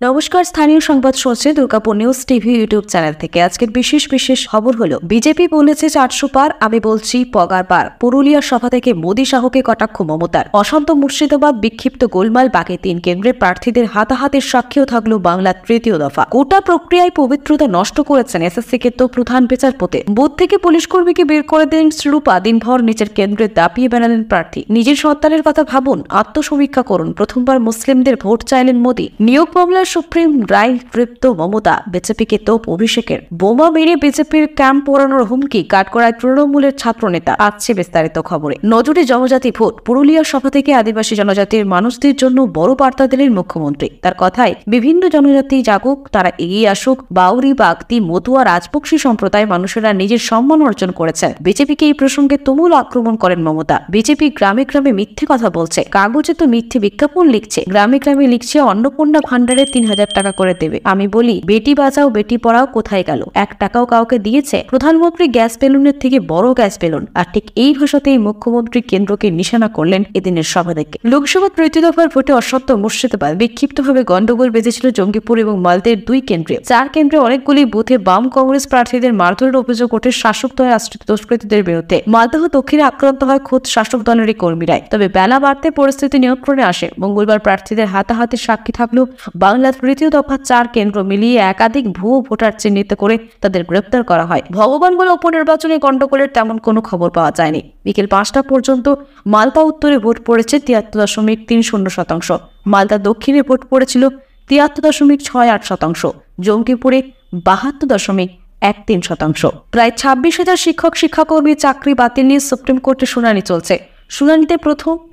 নমস্কার, স্থানীয় সংবাদ শুনছে Durgapur news TV YouTube channel থেকে। আজকের বিশেষ খবর হলো, বিজেপি বলেছে 400 পার, আমি বলছি পগার পার। পুরুলিয়ার সভা থেকে মোদী শাহকে কটাক্ষ মমতার। অশান্ত মুর্শিদাবাদ, বিক্ষিপ্ত গোলমাল, বাকি 3 কেন্দ্রের প্রার্থীদের হাতাহাতির সাক্ষীও থাকলো বাংলার তৃতীয় দফা। গোটা প্রক্রিয়ায় পবিত্রতা নষ্ট করেছেন এসএসসি কে তো প্রধান বিচারপতি। বুথ থেকে পুলিশ কর্মীকে বের করে দিলেন শ্রীরূপা। দিনভর নিজের কেন্দ্রে দাপিয়ে বেড়ালেন প্রার্থী। নিজের সন্তানের কথা ভাবুন, আত্মসমীক্ষা করুন। প্রথমবার মুসলিমদের ভোট চাইলেন মোদী। নিয়োগ মামলার সুপ্রিম রায় তৃপ্ত মমতা। বিজেপিকে তোপ অভিষেকের। বোমা মেরে বিজেপির ক্যাম্প পোড়ানোর হুমকি কাঠগড়ায় তৃণমূলের ছাত্রনেতা। আসছে বিস্তারিত খবরে। নজরে জনজাতি ভোট। পুরুলিয়ার সভা থেকে আদিবাসী জনজাতির মানুষদের জন্য বড় বার্তা দিলেন মুখ্যমন্ত্রী। তার কথায় বিভিন্ন জনজাতি জাগুক, তারা এগিয়ে আসুক। বাউরি, বাগদি, মতুয়া, রাজবংশী সম্প্রদায় মানুষেরা নিজের সম্মান অর্জন করেছেন। বিজেপিকে এই প্রসঙ্গে তুমুল আক্রমণ করেন মমতা। বিজেপি গ্রামে গ্রামে মিথ্যে কথা বলছে, কাগজে তো মিথ্যে বিজ্ঞাপন লিখছে, গ্রামে গ্রামে লিখছে অন্নপূর্ণা ভান্ডারে 3000 টাকা করে দেবে। আমি বলি, বেটি বাঁচাও বেটি পড়াও কোথায় গেল? 1 টাকাও কাউকে দিয়েছে? প্রধানমন্ত্রী গ্যাস বেলুনের থেকে বড় গ্যাস বেলুন। আর ঠিক এই ভাষাতেই মুখ্যমন্ত্রী কেন্দ্রকে নিশানা করলেন এদিনের সভা থেকে। লোকসভা তৃতীয় দফার ভোটে অসত্য মুর্শিদাবাদ। বিক্ষিপ্তভাবে গন্ডগোল বেঁধেছিল জঙ্গিপুর এবং মালদের 2 কেন্দ্রে। 4 কেন্দ্রে অনেকগুলি বুথে বাম কংগ্রেস প্রার্থীদের মারধরের অভিযোগ ওঠে শাসক দলের আশ্রিত দুষ্কৃতীদের বিরুদ্ধে। মালদহ দক্ষিণে আক্রান্ত হয় খোদ শাসক দলেরই কর্মীরাই। তবে বেলা বাড়তে পরিস্থিতি নিয়ন্ত্রণে আসে। মঙ্গলবার প্রার্থীদের হাতাহাতির সাক্ষী থাকলো বাংলার তৃতীয় দফা 4 কেন্দ্র মিলিয়ে একাধিক ভুয়ো ভোটার চিহ্নিত করে তাদের গ্রেপ্তার করা হয়। ভগবানগোলা উপনির্বাচনে গন্ডগোলের তেমন কোনো খবর পাওয়া যায়নি। বিকেল 5টা পর্যন্ত মালদা উত্তরে ভোট পড়েছে 73.30%। মালদা দক্ষিণে ভোট পড়েছিল 73.68%। জঙ্গিপুরে 72.13%। প্রায় 26,000 শিক্ষাকর্মীর চাকরি বাতিল নিয়ে সুপ্রিম কোর্টে শুনানি চলছে। শুনানিতে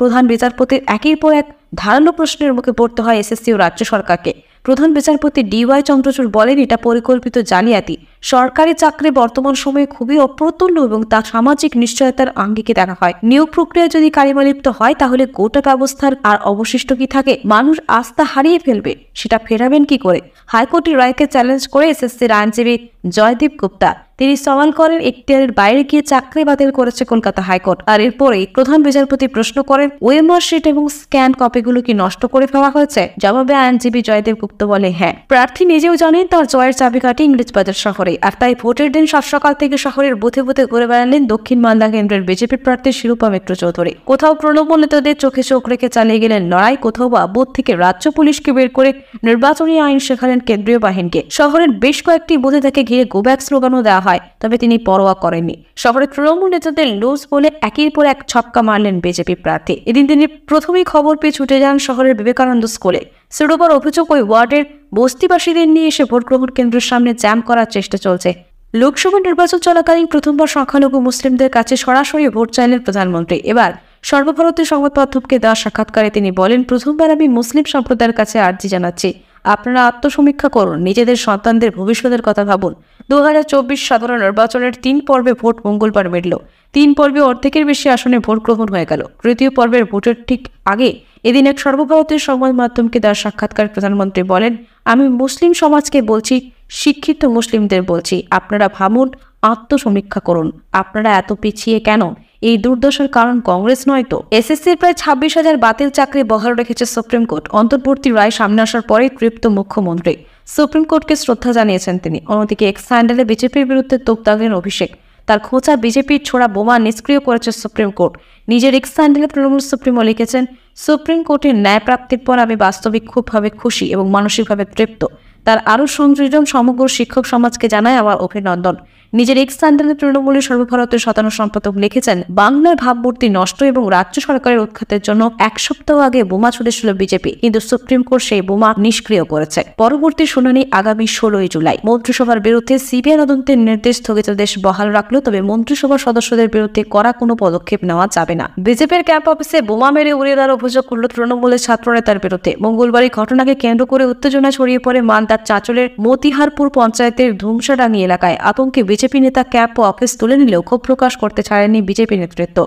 প্রধান বিচারপতির একের পর এক ধারালো প্রশ্নের মুখে পড়তে হয় এসএসসি ও রাজ্য সরকারকে। প্রধান বিচারপতি ডিওয়াই চন্দ্রচূড় বলেন, এটা পরিকল্পিত জালিয়াতি। সরকারি চাকরি বর্তমান সময়ে খুবই অপ্রতুল্য এবং তা সামাজিক নিশ্চয়তার আঙ্গিকে দেখা হয়। নিয়োগ প্রক্রিয়া যদি কারিমালিপ্ত হয়, তাহলে গোটা ব্যবস্থার আর অবশিষ্ট কি থাকে? মানুষ আস্থা হারিয়ে ফেলবে, সেটা ফেরাবেন কি করে? হাইকোর্টের রায়কে চ্যালেঞ্জ করে এসএসসির আইনজীবী জয়দীপ গুপ্তা তিনি সওয়াল করেন, এখতিয়ারের বাইরে গিয়ে চাকরি বাতিল করেছে কলকাতা হাইকোর্ট। আর এরপরেই প্রধান বিচারপতি প্রশ্ন করেন, ওএমআর শিট এবং স্ক্যান কপিগুলো কি নষ্ট করে ফেলা হয়েছে? জবাবে আইনজীবী জয়দেব গুপ্তা বলে, হ্যাঁ। প্রার্থী নিজেও জানেন তার জয়ের চাবিকাঠি ইংরেজবাজার শহরে। আর তাই ভোটের দিন সাত সকাল থেকে শহরের বুথে বুথে ঘুরে বেড়ালেন দক্ষিণ মালদা কেন্দ্রের বিজেপি প্রার্থী শিরূপা মিত্র চৌধুরী। কোথাও তৃণমূল নেতাদের চোখে চোখ রেখে চালিয়ে গেলেন লড়াই, কোথাও বা বুথ থেকে রাজ্য পুলিশকে বের করে নির্বাচনী আইন শেখালেন কেন্দ্রীয় বাহিনীকে। শহরের বেশ কয়েকটি বুথে তাকে ঘিরে গো ব্যাক স্লোগানও দেওয়া হয়, তবে তিনি পরোয়া করেননি। শহরের তৃণমূল নেতাদের লুজ বলে একের পর এক ছক্কা মারলেন বিজেপি প্রার্থী। এদিন তিনি প্রথমেই খবর পেয়ে ছুটে যান শহরের বিবেকানন্দ স্কুলে। শিরূপার অভিযোগ, ওই ওয়ার্ডের বস্তিবাসীদের নিয়ে এসে ভোট গ্রহণ কেন্দ্রের সামনে জ্যাম করার চেষ্টা চলছে। লোকসভা নির্বাচন চলাকালীন প্রথমবার সংখ্যালঘু মুসলিমদের কাছে সরাসরি ভোট চাইলেন প্রধানমন্ত্রী। এবার সর্বভারতীয় সংবাদ মাধ্যমকে দেওয়া সাক্ষাৎকারে তিনি বলেন, প্রথমবার আমি মুসলিম সম্প্রদায়ের কাছে আর্জি জানাচ্ছি, আপনারা আত্মসমীক্ষা করুন, নিজেদের সন্তানদের ভবিষ্যতের কথা ভাবুন। 2024 সাধারণ নির্বাচনের 3 পর্বে ভোট মঙ্গলবার মিটল। 3 পর্বে অর্ধেকের বেশি আসনে ভোট গ্রহণ হয়ে গেল। তৃতীয় পর্বের ভোটের ঠিক আগে এদিন এক সর্বভারতীয় সংবাদ মাধ্যমকে দেওয়া সাক্ষাৎকার প্রধানমন্ত্রী বলেন, আমি মুসলিম সমাজকে বলছি, শিক্ষিত মুসলিমদের বলছি, আপনারা ভাবুন, আত্মসমীক্ষা করুন। আপনারা এত পিছিয়ে কেন? এই দুর্দশার কারণ কংগ্রেস নয় তো? এসএসসির প্রায় 26,000 বাতিল চাকরি বহাল রেখেছে সুপ্রিম কোর্ট। অন্তর্বর্তী রায় সামনে আসার পরে তৃপ্ত মুখ্যমন্ত্রী। সুপ্রিম কোর্টকে শ্রদ্ধা জানিয়েছেন তিনি। অন্যদিকে এক্স হ্যান্ডেলে বিজেপির বিরুদ্ধে তোপ দাগলেন অভিষেক। তার খোঁচা বিজেপির ছোড়া বোমা নিষ্ক্রিয় করেছে সুপ্রিম কোর্ট। নিজের এক্স হ্যান্ডেলে তৃণমূল সুপ্রিমো লিখেছেন, সুপ্রিম কোর্টের ন্যায় প্রাপ্তির পর আমি বাস্তবিক খুবভাবে খুশি এবং মানসিকভাবে তৃপ্ত। তার আরও সংযোজন সমগ্র শিক্ষক সমাজকে জানায় আমার অভিনন্দন। নিজের এক্স হ্যান্ডেলে তৃণমূলের সর্বভারতীয় সাধারণ সম্পাদক লিখেছেন, বাংলার ভাবমূর্তি নষ্ট এবং রাজ্য সরকারের উৎখাতের জন্য 1 সপ্তাহ আগে বোমা ছুড়েছিল বিজেপি, কিন্তু সুপ্রিম কোর্ট সেই বোমা নিষ্ক্রিয় করেছে। পরবর্তী শুনানি আগামী 16 জুলাই। মন্ত্রিসভার বিরুদ্ধে সিবিআই তদন্তের নির্দেশ স্থগিতাদেশ বহাল রাখলো, তবে মন্ত্রিসভার সদস্যদের বিরুদ্ধে কড়া কোনো পদক্ষেপ নেওয়া যাবে না। বিজেপির ক্যাম্প অফিসে বোমা মেরে উড়িয়ে দেওয়ার অভিযোগ করল তৃণমূলের ছাত্রনেতার বিরুদ্ধে। মঙ্গলবার এই ঘটনাকে কেন্দ্র করে উত্তেজনা ছড়িয়ে পড়ে মালদার চাঁচলের মতিহারপুর পঞ্চায়েতের ধুমসাডাঙ্গি এলাকায়। আতঙ্কে বিজেপি নেতা ক্যাম্প অফিস তুলে নিলেও ক্ষোভ প্রকাশ করতে ছাড়েনি বিজেপি নেতৃত্ব।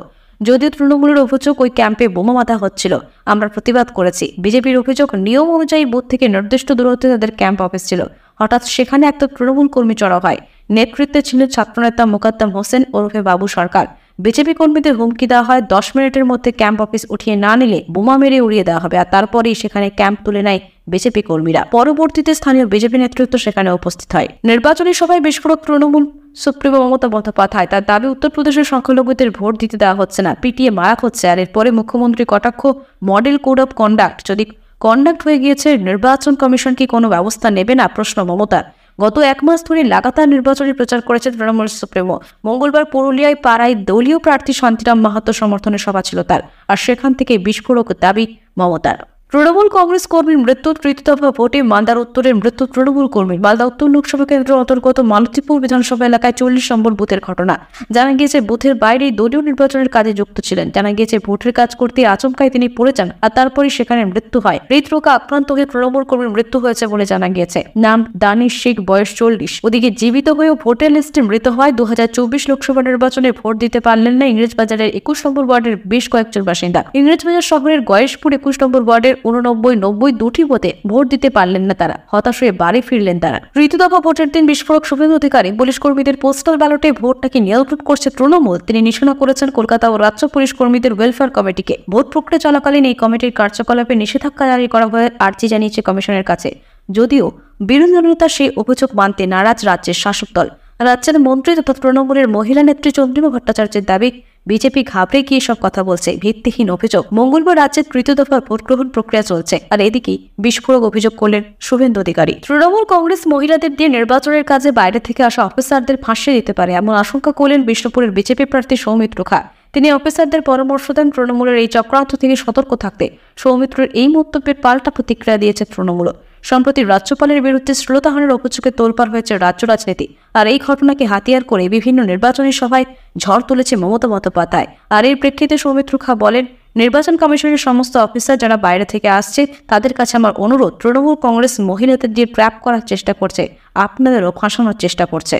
যদিও তৃণমূলের অভিযোগ ওই ক্যাম্পে বোমা মাথা হচ্ছিল, আমরা প্রতিবাদ করেছি। বিজেপির অভিযোগ, নিয়ম অনুযায়ী বুথ থেকে নির্দিষ্ট দূরত্বে তাদের ক্যাম্প অফিস ছিল। হঠাৎ সেখানে একটা তৃণমূল কর্মী চড়া হয়। নেতৃত্বে ছিলেন ছাত্রনেতা মোকাদ্দম হোসেন ওরফে বাবু সরকার। বিজেপি কর্মীদের হুমকি দেওয়া হয়, 10 মিনিটের মধ্যে ক্যাম্প অফিস উঠিয়ে না নিলে বোমা মেরে উড়িয়ে দেওয়া হবে, আর তারপরেই সেখানে ক্যাম্প তুলে নেয় বিজেপি কর্মীরা। পরবর্তীতে স্থানীয় বিজেপি নেতৃত্ব সেখানে উপস্থিত হয়। নির্বাচনী সভায় বিস্ফোরক তৃণমূল সুপ্রিমো মমতা বন্দ্যোপাধ্যায়। তার দাবি, উত্তরপ্রদেশের সংখ্যালঘুদের ভোট দিতে দেওয়া হচ্ছে না, পিটিয়ে মারা হচ্ছে। আর এরপরে মুখ্যমন্ত্রী কটাক্ষ, মডেল কোড অফ কন্ডাক্ট যদি কন্ডাক্ট হয়ে গিয়েছে, নির্বাচন কমিশন কি কোনো ব্যবস্থা নেবে না, প্রশ্ন মমতার। গত এক মাস ধরে লাগাতার নির্বাচনী প্রচার করেছে তৃণমূল সুপ্রিমো। মঙ্গলবার পুরুলিয়ায় পাড়ায় দলীয় প্রার্থী শান্তিরাম মাহাতো সমর্থনের সভা ছিল তার, আর সেখান থেকে বিস্ফোরক দাবি মমতার। তৃণমূল কংগ্রেস কর্মীর মৃত্যু, তৃতীয় দফা ভোটে মালদার উত্তরের মৃত্যু তৃণমূল কর্মী। মালদা উত্তর লোকসভা কেন্দ্রের অন্তর্গত মালতীপুর বিধানসভা এলাকায় 40 নম্বর বুথের ঘটনা। জানা গিয়েছে, বুথের বাইরেই দলীয় নির্বাচনের কাজে যুক্ত ছিলেন। জানা গিয়েছে, ভোটের কাজ করতে আচমকায় তিনি পড়ে যান, আর তারপরে সেখানে মৃত্যু হয়। হৃদরোগে আক্রান্ত হয়ে তৃণমূল কর্মীর মৃত্যু হয়েছে বলে জানা গিয়েছে। নাম দানিশ শেখ, বয়স 40। ওদিকে জীবিত হয়েও ভোটার লিস্টে মৃত হয়। 2024 লোকসভা নির্বাচনে ভোট দিতে পারলেন না ইংরেজবাজারের 21 নম্বর ওয়ার্ডের বেশ কয়েকজন বাসিন্দা। ইংরেজবাজার শহরের গয়েশপুর 21 নম্বর ওয়ার্ডের 89-90 দুটি ভোটে ভোট দিতে পারলেন না তারা। হতাশ হয়ে বাড়ি ফিরলেন তারা। তৃতীয় দফা ভোটের দিন বিস্ফোরক শুভেন্দু অধিকারী পুলিশ কর্মীদের পোস্টাল ব্যালটে ভোট নাকি নিয়ন্ত্রণ করছে তৃণমূল। তিনি নিশানা করেছেন কলকাতা ও রাজ্য পুলিশ কর্মীদের ওয়েলফেয়ার কমিটিকে। ভোট প্রক্রিয়া চলাকালীন এই কমিটির কার্যকলাপে নিষেধাজ্ঞা জারি করা হয়ে আর্জি জানিয়েছে কমিশনের কাছে। যদিও বিরোধী দলনেতা সেই অভিযোগ মানতে নারাজ রাজ্যের শাসক দল। রাজ্যের মন্ত্রী তথা তৃণমূলের মহিলা নেত্রী চন্দ্রিমা ভট্টাচার্যের দাবি, বিজেপি ঘাবড়ে গিয়ে সব কথা বলছে, ভিত্তিহীন অভিযোগ। মঙ্গলবার রাজ্যের তৃতীয় দফার ভোট গ্রহণ প্রক্রিয়া চলছে, আর এদিকে বিস্ফোরক অভিযোগ করলেন শুভেন্দু অধিকারী। তৃণমূল কংগ্রেস মহিলাদের দিয়ে নির্বাচনের কাজে বাইরে থেকে আসা অফিসারদের ফাঁসিয়ে দিতে পারে, এমন আশঙ্কা করলেন বিষ্ণুপুরের বিজেপি প্রার্থী সৌমিত্র খা। তিনি অফিসারদের পরামর্শ দেন তৃণমূলের এই চক্রান্ত থেকে সতর্ক থাকতে। সৌমিত্রের এই মন্তব্যের পাল্টা প্রতিক্রিয়া দিয়েছে তৃণমূল। সম্প্রতি রাজ্যপালের বিরুদ্ধে শ্লীলতাহানির অভিযোগে তোলপাড় হয়েছে রাজ্য রাজনীতি, আর এই ঘটনাকে হাতিয়ার করে বিভিন্ন নির্বাচনী সভায় ঝড় তুলেছে মমতা বন্দ্যোপাধ্যায়। আর এর প্রেক্ষিতে সৌমিত্র খা বলেন, নির্বাচন কমিশনের সমস্ত অফিসার যারা বাইরে থেকে আসছে, তাদের কাছে আমার অনুরোধ, তৃণমূল কংগ্রেস মহিলাদের দিয়ে ট্র্যাপ করার চেষ্টা করছে, আপনাদেরও ফাঁসানোর চেষ্টা করছে।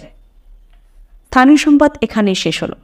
স্থানীয় সংবাদ এখানেই শেষ হলো।